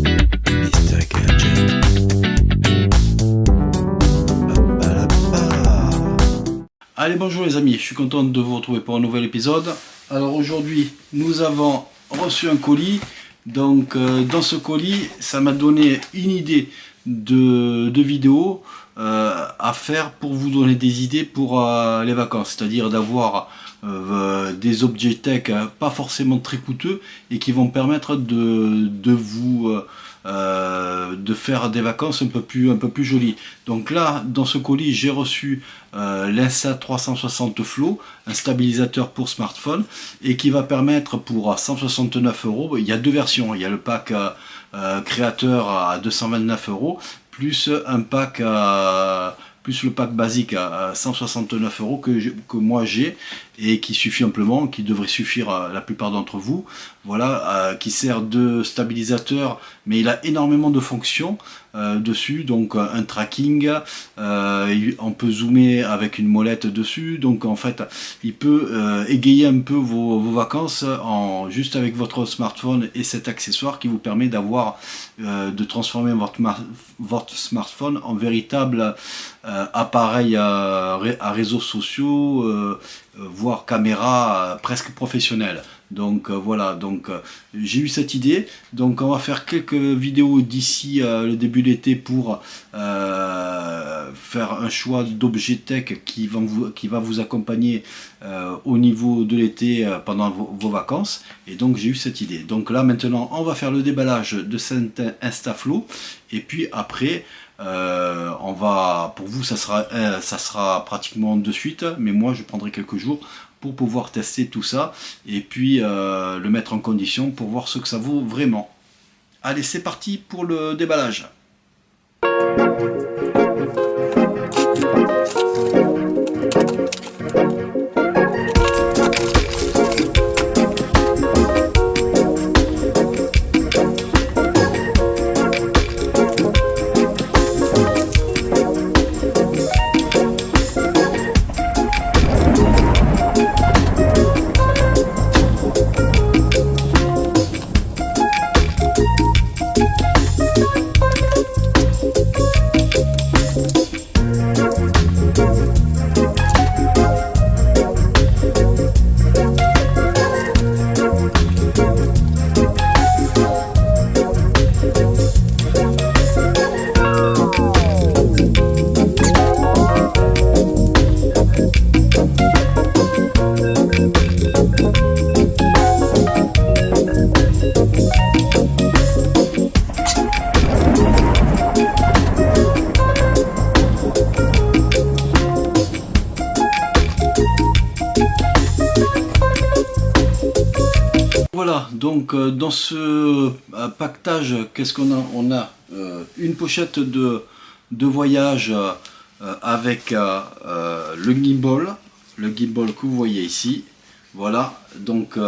Mr. Gadget. Allez, bonjour les amis, je suis content de vous retrouver pour un nouvel épisode. Alors aujourd'hui, nous avons reçu un colis. Donc dans ce colis, ça m'a donné une idée de vidéo à faire pour vous donner des idées pour les vacances. C'est-à-dire d'avoir des objets tech pas forcément très coûteux et qui vont permettre de vous de faire des vacances un peu plus jolies. Donc là, dans ce colis, j'ai reçu l'Insta360 Flow, un stabilisateur pour smartphone, et qui va permettre pour 169 €, il y a deux versions, il y a le pack créateur à 229 €, plus un pack plus le pack basique à 169 € que moi j'ai et qui suffit amplement, qui devrait suffire à la plupart d'entre vous. Voilà, qui sert de stabilisateur, mais il a énormément de fonctions dessus, donc un tracking, on peut zoomer avec une molette dessus, donc en fait il peut égayer un peu vos vacances juste avec votre smartphone et cet accessoire qui vous permet d'avoir de transformer votre smartphone en véritable appareil à réseaux sociaux, voire caméra presque professionnelle. Donc voilà, donc j'ai eu cette idée, donc on va faire quelques vidéos d'ici le début de l'été pour faire un choix d'objets tech qui va vous accompagner au niveau de l'été pendant vos vacances. Et donc j'ai eu cette idée. Donc là maintenant on va faire le déballage de cet InstaFlow et puis après on va, pour vous ça sera pratiquement de suite, mais moi je prendrai quelques jours pour pouvoir tester tout ça et puis le mettre en condition pour voir ce que ça vaut vraiment. Allez, c'est parti pour le déballage. Voilà, donc dans ce paquetage, qu'est-ce qu'on a? On a une pochette de voyage avec le gimbal que vous voyez ici. Voilà, donc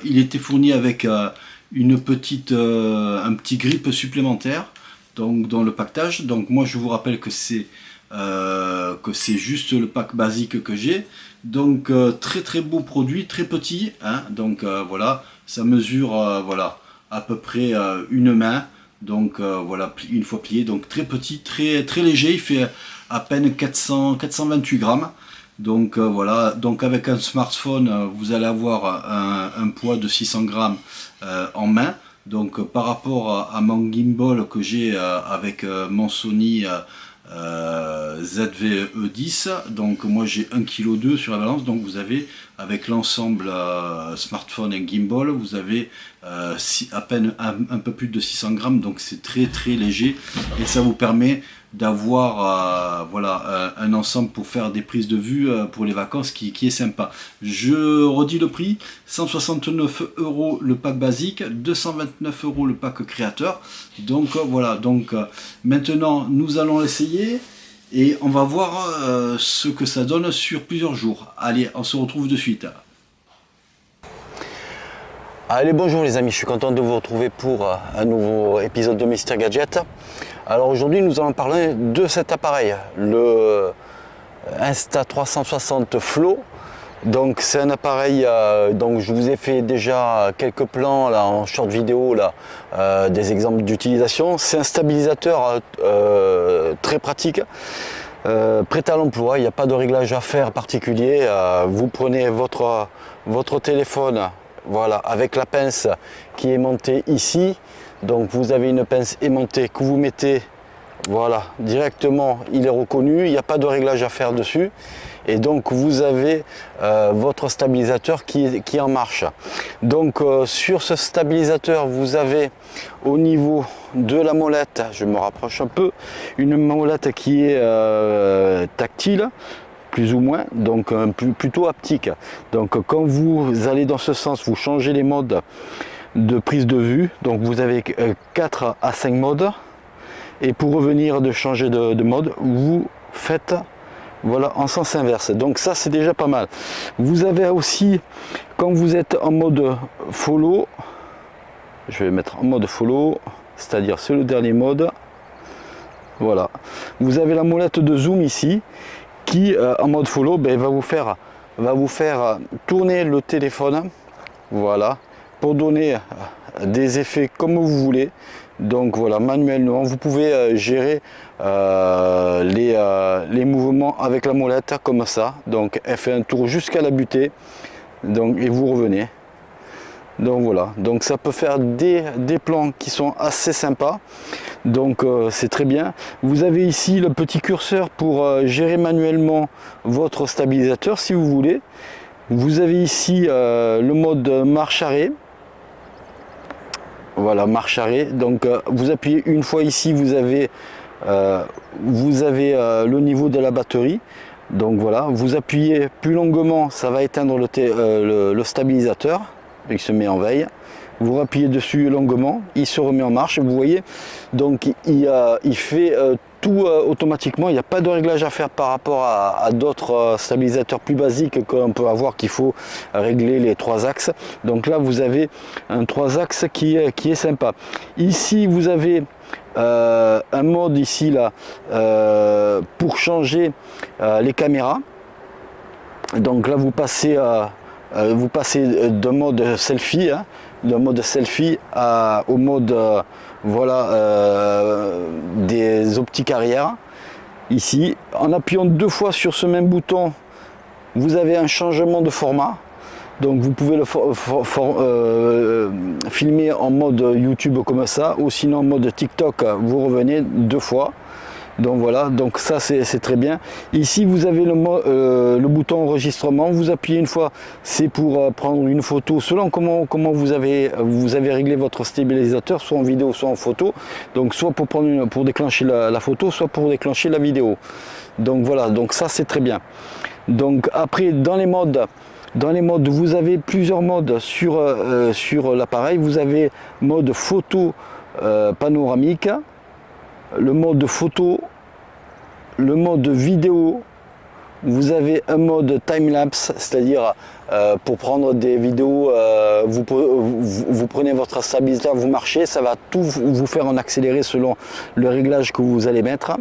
il était fourni avec un petit grip supplémentaire donc, dans le paquetage. Donc moi je vous rappelle que c'est juste le pack basique que j'ai. Donc très beau produit, très petit, hein, donc voilà, ça mesure voilà, à peu près une main, donc voilà, une fois plié, donc très petit, très léger, il fait à peine 428 grammes. Donc voilà, donc avec un smartphone vous allez avoir un poids de 600 grammes en main. Donc par rapport à mon gimbal que j'ai avec mon Sony ZV-E10, donc moi j'ai 1,2 kg sur la balance, donc vous avez avec l'ensemble smartphone et gimbal, vous avez à peine un peu plus de 600 grammes, donc c'est très léger et ça vous permet d'avoir voilà, un ensemble pour faire des prises de vue pour les vacances qui est sympa. Je redis le prix, 169 € le pack basique, 229 € le pack créateur. Donc voilà, donc maintenant nous allons l'essayer et on va voir ce que ça donne sur plusieurs jours. Allez, on se retrouve de suite. Allez, bonjour les amis, je suis content de vous retrouver pour un nouveau épisode de Mr. Gadget. Alors aujourd'hui nous allons parler de cet appareil, le Insta360 Flow. Donc c'est un appareil, donc je vous ai fait déjà quelques plans là en short vidéo là, des exemples d'utilisation. C'est un stabilisateur très pratique, prêt à l'emploi, il n'y a pas de réglage à faire particulier. Vous prenez votre téléphone, voilà, avec la pince qui est aimantée ici. Donc vous avez une pince aimantée que vous mettez, voilà, directement, il est reconnu, il n'y a pas de réglage à faire dessus. Et donc vous avez votre stabilisateur qui est en marche. Donc sur ce stabilisateur, vous avez au niveau de la molette, je me rapproche un peu, une molette qui est tactile, plus ou moins, donc plutôt haptique. Donc quand vous allez dans ce sens, vous changez les modes de prise de vue. Donc vous avez 4 à 5 modes. Et pour revenir de changer de mode, vous faites, voilà, en sens inverse. Donc ça c'est déjà pas mal. Vous avez aussi, quand vous êtes en mode follow, je vais mettre en mode follow, c'est-à-dire c'est le dernier mode, voilà, vous avez la molette de zoom ici qui en mode follow va vous faire tourner le téléphone, voilà, pour donner des effets comme vous voulez. Donc voilà, manuellement vous pouvez gérer les mouvements avec la molette comme ça. Donc elle fait un tour jusqu'à la butée, donc, et vous revenez. Donc voilà, donc ça peut faire des plans qui sont assez sympas. Donc c'est très bien. Vous avez ici le petit curseur pour gérer manuellement votre stabilisateur si vous voulez. Vous avez ici le mode marche arrêt. Voilà, marche arrêt. Donc vous appuyez une fois ici, vous avez le niveau de la batterie. Donc voilà, vous appuyez plus longuement, ça va éteindre le stabilisateur. Il se met en veille. Vous appuyez dessus longuement, il se remet en marche. Vous voyez, donc il fait tout automatiquement. Il n'y a pas de réglage à faire par rapport à d'autres stabilisateurs plus basiques qu'on peut avoir, qu'il faut régler les 3 axes. Donc là vous avez un 3 axes qui est sympa. Ici vous avez un mode ici là pour changer les caméras. Donc là vous passez d'un mode selfie, hein, d'un mode selfie au mode voilà, des optiques arrière. Ici, en appuyant 2 fois sur ce même bouton, vous avez un changement de format. Donc vous pouvez le filmer en mode YouTube comme ça, ou sinon en mode TikTok, vous revenez 2 fois. Donc voilà, donc ça c'est très bien. Ici vous avez le bouton enregistrement, vous appuyez une fois, c'est pour prendre une photo selon comment vous avez réglé votre stabilisateur, soit en vidéo soit en photo. Donc soit pour déclencher la photo, soit pour déclencher la vidéo. Donc voilà, donc ça c'est très bien. Donc après dans les modes, vous avez plusieurs modes sur l'appareil. Vous avez mode photo panoramique, le mode photo, le mode vidéo. Vous avez un mode time-lapse, c'est-à-dire pour prendre des vidéos, vous prenez votre stabilisateur, vous marchez, ça va tout vous faire en accéléré selon le réglage que vous allez mettre.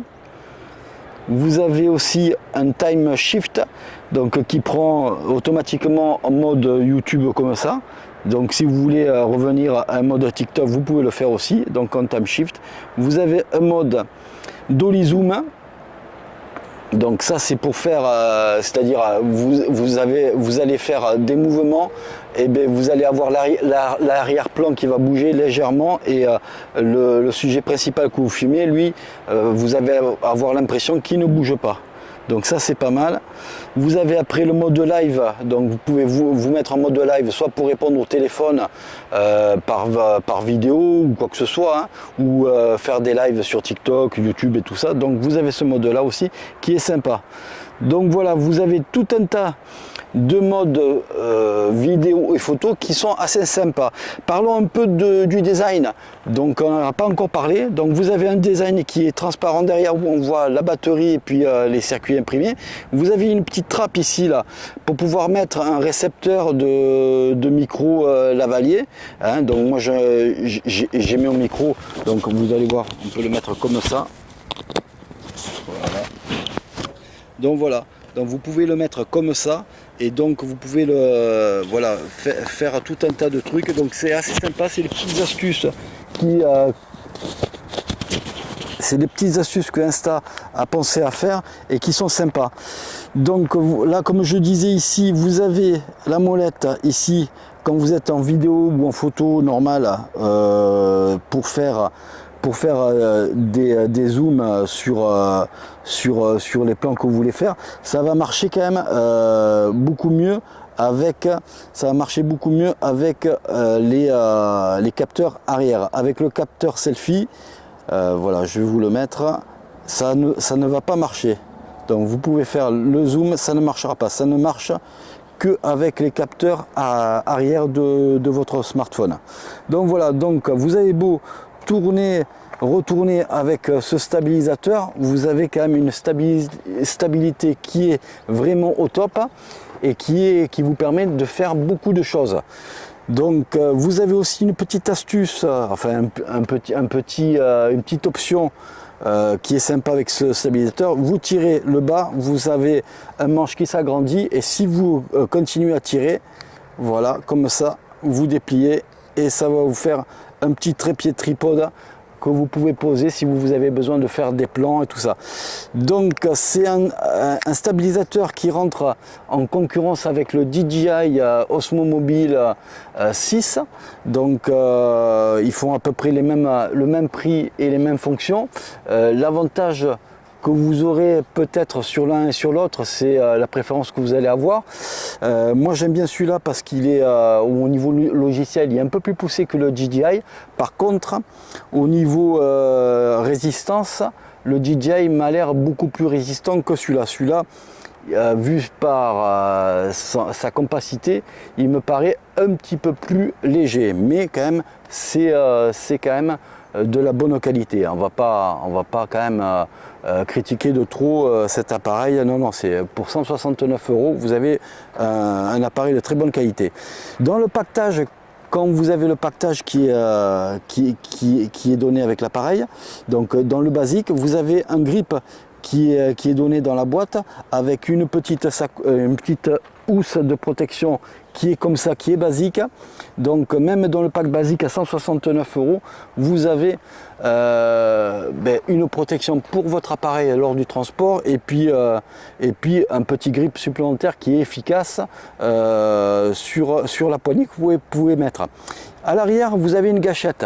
Vous avez aussi un time shift, donc qui prend automatiquement en mode YouTube comme ça. Donc si vous voulez revenir à un mode TikTok, vous pouvez le faire aussi, donc en time shift. Vous avez un mode dolly zoom. Donc ça c'est pour faire, c'est-à-dire vous allez faire des mouvements, et bien vous allez avoir l'arrière-plan qui va bouger légèrement, et le sujet principal que vous filmez, lui, vous allez avoir l'impression qu'il ne bouge pas. Donc ça c'est pas mal. Vous avez après le mode live, donc vous pouvez vous mettre en mode live, soit pour répondre au téléphone par vidéo ou quoi que ce soit, hein, ou faire des lives sur TikTok, YouTube et tout ça. Donc vous avez ce mode là aussi qui est sympa. Donc voilà, vous avez tout un tas de modes vidéo et photo qui sont assez sympas. Parlons un peu du design. Donc on n'en a pas encore parlé. Donc vous avez un design qui est transparent derrière, où on voit la batterie et puis les circuits imprimés. Vous avez une petite trappe ici là pour pouvoir mettre un récepteur de micro lavalier, hein. Donc moi j'ai mis un micro, donc vous allez voir, on peut le mettre comme ça. Voilà. Donc voilà, donc vous pouvez le mettre comme ça. et donc vous pouvez voilà, faire tout un tas de trucs. Donc c'est assez sympa, c'est des petites astuces c'est des petites astuces que Insta a pensé à faire et qui sont sympas. Donc là, comme je disais ici, vous avez la molette ici quand vous êtes en vidéo ou en photo normale pour faire des zooms sur les plans que vous voulez faire. Ça va marcher quand même beaucoup mieux avec les capteurs arrière. Avec le capteur selfie, voilà, je vais vous le mettre, ça ne va pas marcher. Donc vous pouvez faire le zoom, ça ne marchera pas, ça ne marche que avec les capteurs arrière de votre smartphone. Donc voilà, donc vous avez beau retourner avec ce stabilisateur, vous avez quand même une stabilité qui est vraiment au top et qui vous permet de faire beaucoup de choses. Donc vous avez aussi une petite astuce, enfin une petite option qui est sympa avec ce stabilisateur. Vous tirez le bas, vous avez un manche qui s'agrandit, et si vous continuez à tirer, voilà, comme ça, vous dépliez et ça va vous faire un petit trépied tripode que vous pouvez poser si vous avez besoin de faire des plans et tout ça. Donc c'est un stabilisateur qui rentre en concurrence avec le DJI Osmo Mobile 6. Donc ils font à peu près le même prix et les mêmes fonctions. L'avantage que vous aurez peut-être sur l'un et sur l'autre, c'est la préférence que vous allez avoir. Moi j'aime bien celui-là parce qu'il est au niveau logiciel, il est un peu plus poussé que le DJI. Par contre, au niveau résistance, le DJI m'a l'air beaucoup plus résistant que celui-là. Celui-là, vu par sa compacité, il me paraît un petit peu plus léger, mais quand même c'est quand même de la bonne qualité. On va pas quand même critiquer de trop cet appareil. Non, c'est pour 169 €, vous avez un appareil de très bonne qualité. Dans le pactage, quand vous avez le pactage qui est donné avec l'appareil, donc dans le basique, vous avez un grip qui est donné dans la boîte avec une petite housse de protection qui est comme ça, qui est basique. Donc même dans le pack basique à 169 €, vous avez une protection pour votre appareil lors du transport, et puis un petit grip supplémentaire qui est efficace sur la poignée que vous pouvez mettre. À l'arrière, vous avez une gâchette.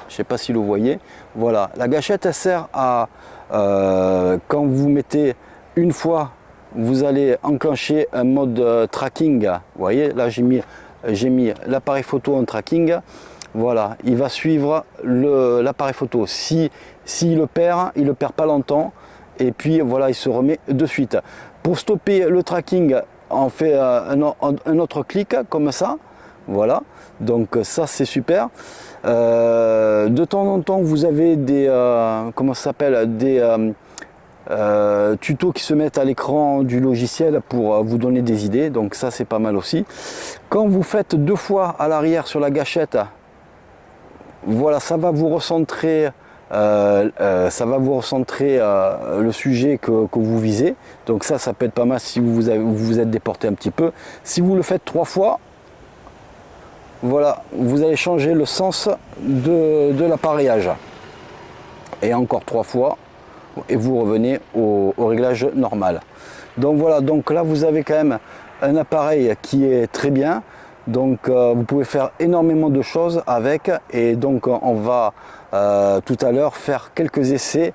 Je ne sais pas si vous voyez. Voilà, la gâchette, elle sert à quand vous mettez une fois, vous allez enclencher un mode tracking. Vous voyez, là j'ai mis l'appareil photo en tracking. Voilà, il va suivre l'appareil photo. S'il le perd, il ne le perd pas longtemps. Et puis voilà, il se remet de suite. Pour stopper le tracking, on fait un autre clic comme ça. Voilà, donc ça c'est super. De temps en temps, vous avez des comment ça s'appelle, des tutos qui se mettent à l'écran du logiciel pour vous donner des idées. Donc ça c'est pas mal aussi. Quand vous faites 2 fois à l'arrière sur la gâchette, voilà, ça va vous recentrer. Le sujet que vous visez. Donc ça peut être pas mal si vous êtes déporté un petit peu. Si vous le faites 3 fois, voilà, vous allez changer le sens de l'appareillage. Et encore 3 fois, et vous revenez au réglage normal. Donc voilà, donc là vous avez quand même un appareil qui est très bien. Donc vous pouvez faire énormément de choses avec, et donc on va tout à l'heure faire quelques essais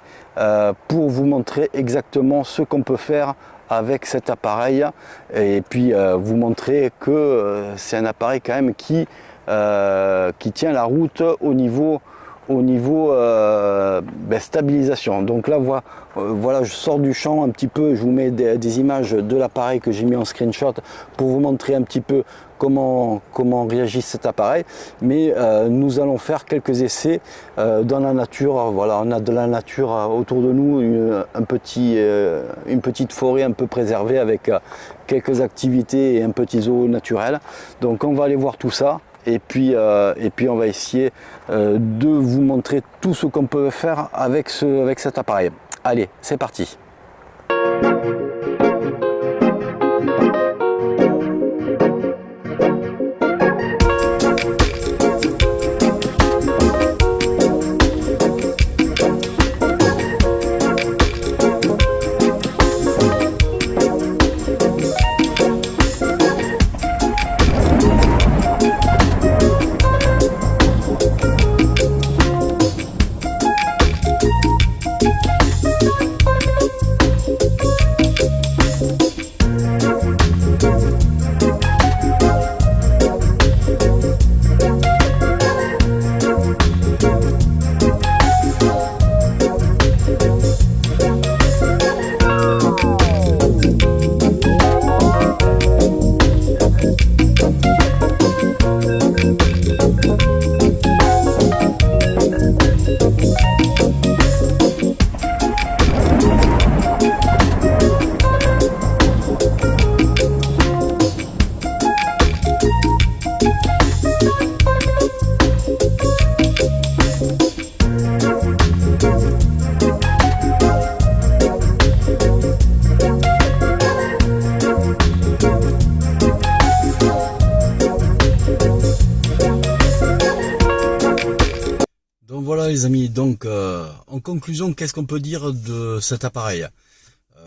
pour vous montrer exactement ce qu'on peut faire avec cet appareil, et puis vous montrer que c'est un appareil quand même qui tient la route au niveau stabilisation. Donc là voilà, je sors du champ un petit peu, je vous mets des images de l'appareil que j'ai mis en screenshot pour vous montrer un petit peu comment réagit cet appareil. Mais nous allons faire quelques essais dans la nature. Voilà, on a de la nature autour de nous, une petite forêt un peu préservée avec quelques activités et un petit zoo naturel. Donc on va aller voir tout ça. Et puis on va essayer de vous montrer tout ce qu'on peut faire avec cet appareil. Allez, c'est parti. voilà les amis, donc en conclusion, qu'est-ce qu'on peut dire de cet appareil?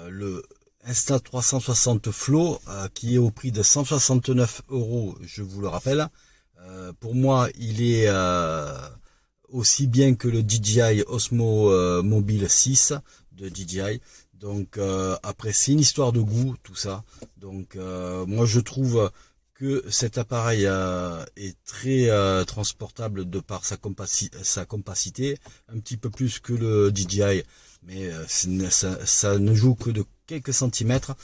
Le Insta360 Flow qui est au prix de 169 €, je vous le rappelle. Pour moi, il est aussi bien que le DJI Osmo Mobile 6 de DJI. Donc après, c'est une histoire de goût, tout ça. Donc moi, je trouve que cet appareil est très transportable de par sa compacité, un petit peu plus que le DJI, mais ça ne joue que de quelques centimètres.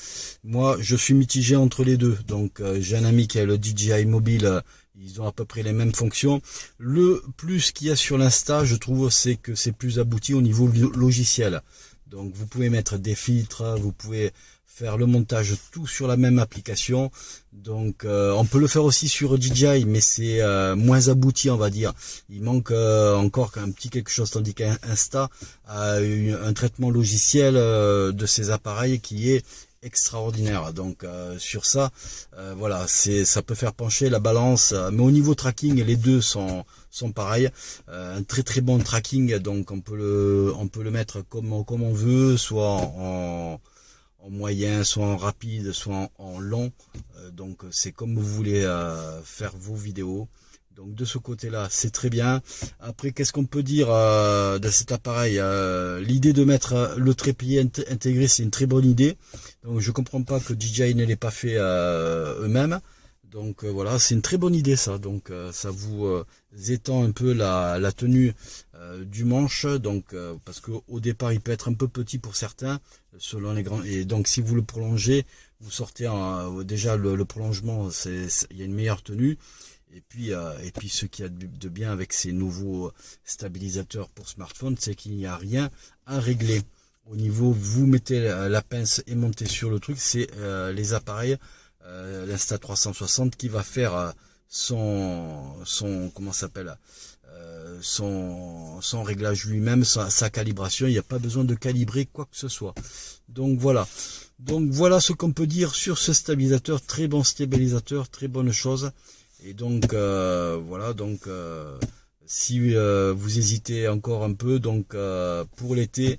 Moi, je suis mitigé entre les deux. Donc j'ai un ami qui a le DJI mobile, ils ont à peu près les mêmes fonctions. Le plus qu'il y a sur l'Insta, je trouve, c'est que c'est plus abouti au niveau logiciel. Donc vous pouvez mettre des filtres, vous pouvez faire le montage tout sur la même application. Donc on peut le faire aussi sur DJI, mais c'est moins abouti, on va dire. Il manque encore un petit quelque chose, tandis qu'Insta a un traitement logiciel de ces appareils qui est extraordinaire. Donc sur ça, voilà, ça peut faire pencher la balance, mais au niveau tracking, les deux sont pareils. Un très très bon tracking, donc on peut le mettre comme on veut, soit en moyen, soit en rapide, soit en long. Donc c'est comme vous voulez faire vos vidéos. Donc de ce côté-là, c'est très bien. Après, qu'est-ce qu'on peut dire de cet appareil? L'idée de mettre le trépied intégré, c'est une très bonne idée. Donc je comprends pas que DJI ne l'ait pas fait eux-mêmes. Donc voilà, c'est une très bonne idée ça. Donc ça vous étend un peu la tenue du manche. Donc parce qu'au départ, il peut être un peu petit pour certains, selon les grands. Et donc si vous le prolongez, vous sortez déjà le prolongement, il y a une meilleure tenue. Et puis ce qu'il y a de bien avec ces nouveaux stabilisateurs pour smartphone, c'est qu'il n'y a rien à régler. Au niveau, vous mettez la pince et montez sur le truc, c'est les appareils, l'Insta360 qui va faire son comment ça s'appelle, son réglage lui-même, sa calibration. Il n'y a pas besoin de calibrer quoi que ce soit. Donc voilà ce qu'on peut dire sur ce stabilisateur. Très bon stabilisateur, très bonne chose. Et donc voilà, donc si vous hésitez encore un peu, donc pour l'été,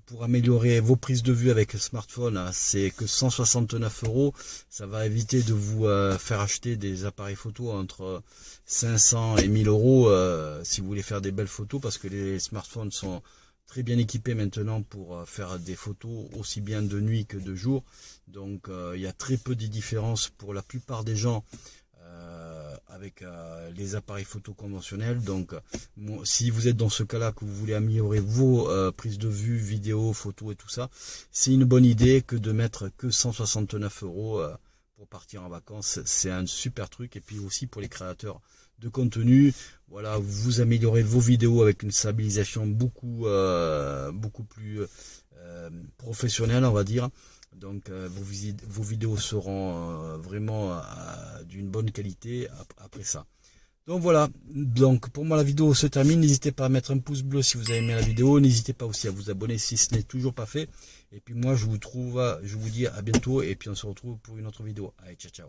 pour améliorer vos prises de vue avec le smartphone, c'est que 169 €. Ça va éviter de vous faire acheter des appareils photo entre 500 et 1000 € si vous voulez faire des belles photos, parce que les smartphones sont très bien équipés maintenant pour faire des photos aussi bien de nuit que de jour. Donc il y a très peu de différence pour la plupart des gens avec les appareils photo conventionnels. Donc si vous êtes dans ce cas là, que vous voulez améliorer vos prises de vue, vidéos, photos et tout ça, c'est une bonne idée que de mettre que 169 € pour partir en vacances. C'est un super truc. Et puis aussi pour les créateurs de contenu, voilà, vous améliorez vos vidéos avec une stabilisation beaucoup plus professionnelle, on va dire. Donc vos vidéos seront vraiment d'une bonne qualité après ça. Donc voilà, donc pour moi la vidéo se termine. N'hésitez pas à mettre un pouce bleu si vous avez aimé la vidéo. N'hésitez pas aussi à vous abonner si ce n'est toujours pas fait. Et puis moi je vous dis à bientôt, et puis on se retrouve pour une autre vidéo. Allez, ciao ciao.